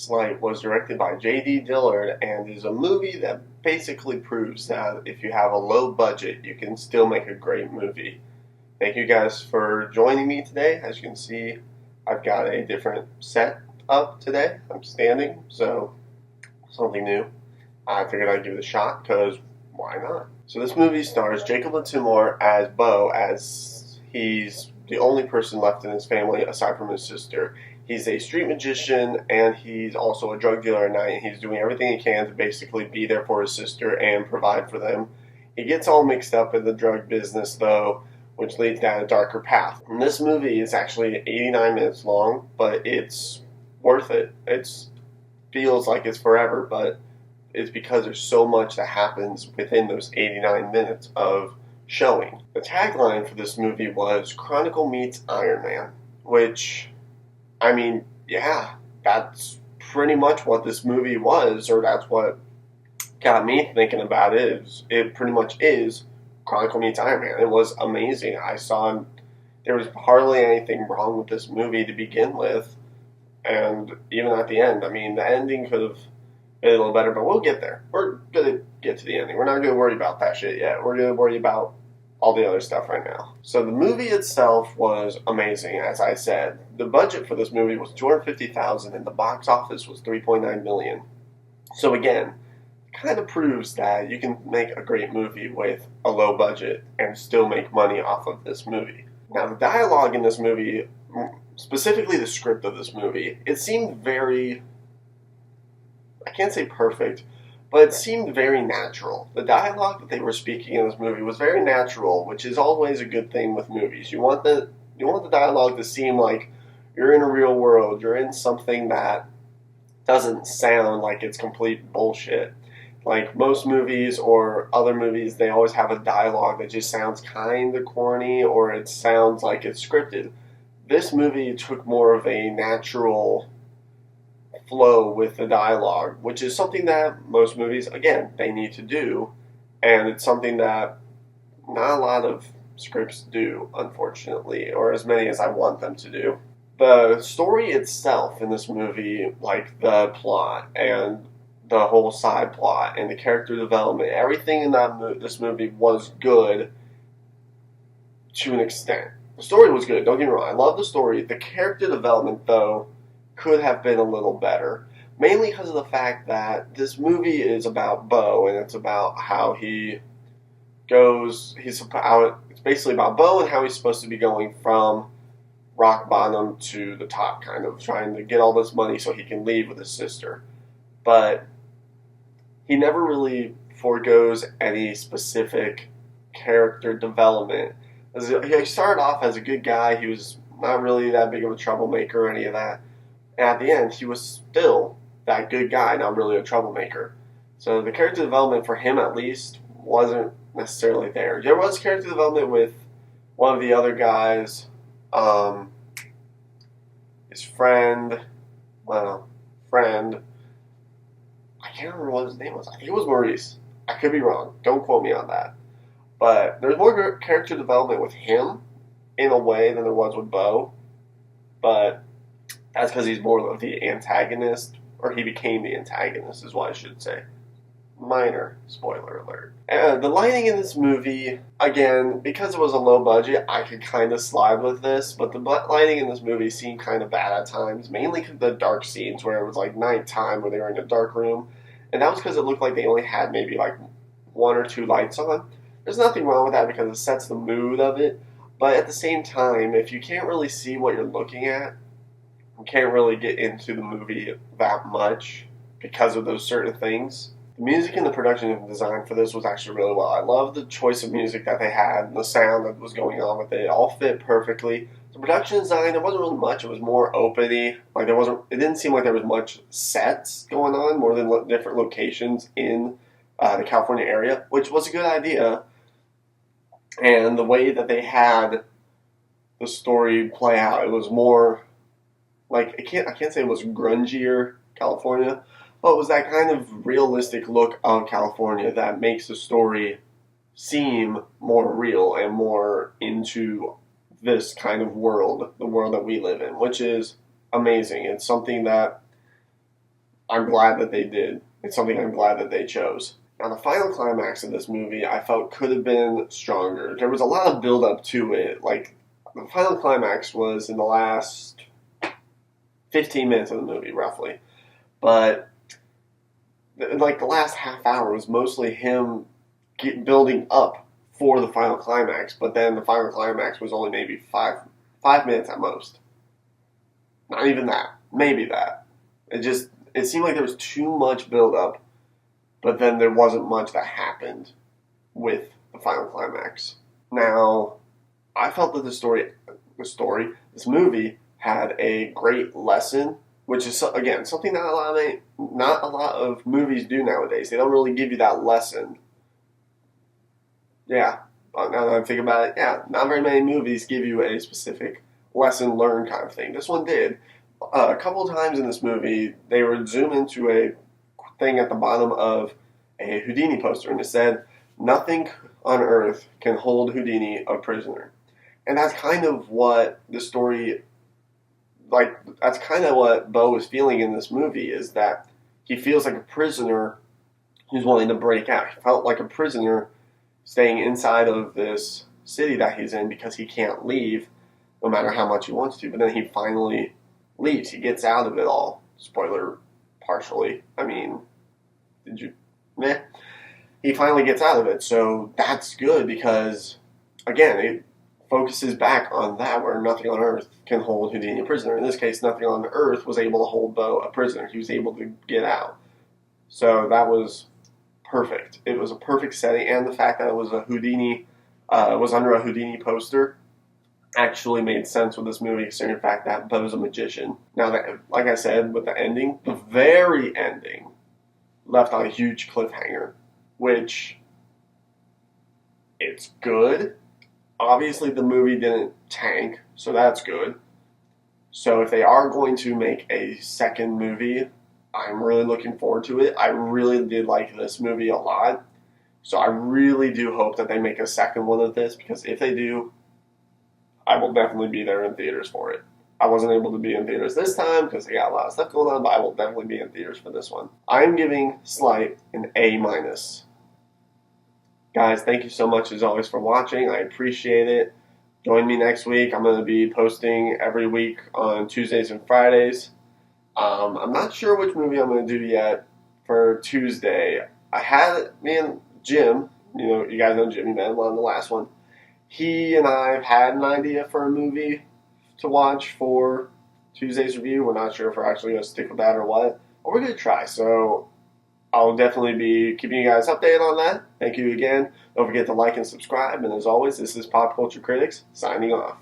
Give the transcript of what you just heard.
Sleight was directed by J.D. Dillard and is a movie that basically proves that if you have a low budget, you can still make a great movie. Thank you guys for joining me today. As you can see, I've got a different set up today. I'm standing, so something new. I figured I'd give it a shot, because why not? So this movie stars Jacob Timor as Bo, as he's the only person left in his family aside from his sister. He's a street magician, and he's also a drug dealer at night, and he's doing everything he can to basically be there for his sister and provide for them. He gets all mixed up in the drug business, though, which leads down a darker path. And this movie is actually 89 minutes long, but it's worth it. It feels like it's forever, but it's because there's so much that happens within those 89 minutes of showing. The tagline for this movie was Chronicle meets Iron Man, which, I mean, yeah, that's pretty much what this movie was, or that's what got me thinking about it. It pretty much is Chronicle meets Iron Man. It was amazing. There was hardly anything wrong with this movie to begin with, and even at the end, I mean, the ending could have been a little better, but we'll get there. We're going to get to the ending. We're not going to worry about that shit yet. We're going to worry about all the other stuff right now. So the movie itself was amazing, as I said. The budget for this movie was $250,000 and the box office was $3.9 million. So again, kind of proves that you can make a great movie with a low budget and still make money off of this movie. Now the dialogue in this movie, specifically the script of this movie, it seemed very, I can't say perfect, but it seemed very natural. The dialogue that they were speaking in this movie was very natural, which is always a good thing with movies. You want the dialogue to seem like you're in a real world, you're in something that doesn't sound like it's complete bullshit. Like most movies or other movies, they always have a dialogue that just sounds kind of corny, or it sounds like it's scripted. This movie took more of a natural flow with the dialogue, which is something that most movies, again, they need to do, and it's something that not a lot of scripts do, unfortunately, or as many as I want them to do. The story itself in this movie, like the plot and the whole side plot and the character development, everything in this movie was good to an extent. The story was good, don't get me wrong, I love the story. The character development, though, could have been a little better, mainly because of the fact that this movie is about Bo, and it's about how he goes, it's basically about Bo and how he's supposed to be going from rock bottom to the top, kind of trying to get all this money so he can leave with his sister. But he never really forgoes any specific character development. He started off as a good guy, he was not really that big of a troublemaker or any of that. And at the end, he was still that good guy, not really a troublemaker. So the character development for him, at least, wasn't necessarily there. There was character development with one of the other guys, his friend, I can't remember what his name was. I think it was Maurice. I could be wrong. Don't quote me on that. But there's more character development with him, in a way, than there was with Bo. But that's because he's more of the antagonist, or he became the antagonist, is what I should say. Minor spoiler alert. The lighting in this movie, again, because it was a low budget, I could kind of slide with this, but the lighting in this movie seemed kind of bad at times, mainly because the dark scenes where it was like nighttime, where they were in a dark room, and that was because it looked like they only had maybe like one or two lights on. There's nothing wrong with that because it sets the mood of it, but at the same time, if you can't really see what you're looking at, you can't really get into the movie that much because of those certain things. The music and the production and design for this was actually really well. I love the choice of music that they had and the sound that was going on with it. It all fit perfectly. The production design, there wasn't really much. It was more open-y. It didn't seem like there was much sets going on, more than different locations in the California area, which was a good idea. And the way that they had the story play out, it was more like, I can't say it was grungier California, but it was that kind of realistic look of California that makes the story seem more real and more into this kind of world, the world that we live in, which is amazing. It's something that I'm glad that they did. It's something I'm glad that they chose. Now, the final climax of this movie I felt could have been stronger. There was a lot of build up to it. Like, the final climax was in the last 15 minutes of the movie, roughly. But, like, the last half hour was mostly him building up for the final climax. But then the final climax was only maybe five minutes at most. Not even that. Maybe that. It seemed like there was too much build up, but then there wasn't much that happened with the final climax. Now, I felt that this movie had a great lesson, which is, again, something that not a lot of movies do nowadays. They don't really give you that lesson. Yeah, now that I'm thinking about it, yeah, not very many movies give you a specific lesson learned kind of thing. This one did. A couple of times in this movie, they would zoom into a thing at the bottom of a Houdini poster, and it said, "Nothing on earth can hold Houdini a prisoner." And that's kind of what the story, that's kind of what Bo is feeling in this movie, is that he feels like a prisoner who's wanting to break out. He felt like a prisoner staying inside of this city that he's in because he can't leave no matter how much he wants to. But then he finally leaves. He gets out of it all. Spoiler, partially. I mean, did you? Meh. He finally gets out of it, so that's good because, again, it focuses back on that where nothing on earth can hold Houdini a prisoner. In this case, nothing on earth was able to hold Bo a prisoner. He was able to get out. So that was perfect. It was a perfect setting, and the fact that it was was under a Houdini poster actually made sense with this movie, considering the fact that Bo's a magician. Now, like I said, with the ending, the very ending left on a huge cliffhanger, which, it's good. Obviously, the movie didn't tank, so that's good. So if they are going to make a second movie, I'm really looking forward to it. I really did like this movie a lot. So I really do hope that they make a second one of this, because if they do, I will definitely be there in theaters for it. I wasn't able to be in theaters this time because I got a lot of stuff going on, but I will definitely be in theaters for this one. I'm giving Sleight an A-. Guys, thank you so much as always for watching. I appreciate it. Join me next week. I'm going to be posting every week on Tuesdays and Fridays. I'm not sure which movie I'm going to do yet for Tuesday. Me and Jim, you guys know Jimmy Man on the last one. He and I have had an idea for a movie to watch for Tuesday's review. We're not sure if we're actually going to stick with that or what. But we're going to try. So I'll definitely be keeping you guys updated on that. Thank you again. Don't forget to like and subscribe. And as always, this is Pop Culture Critics signing off.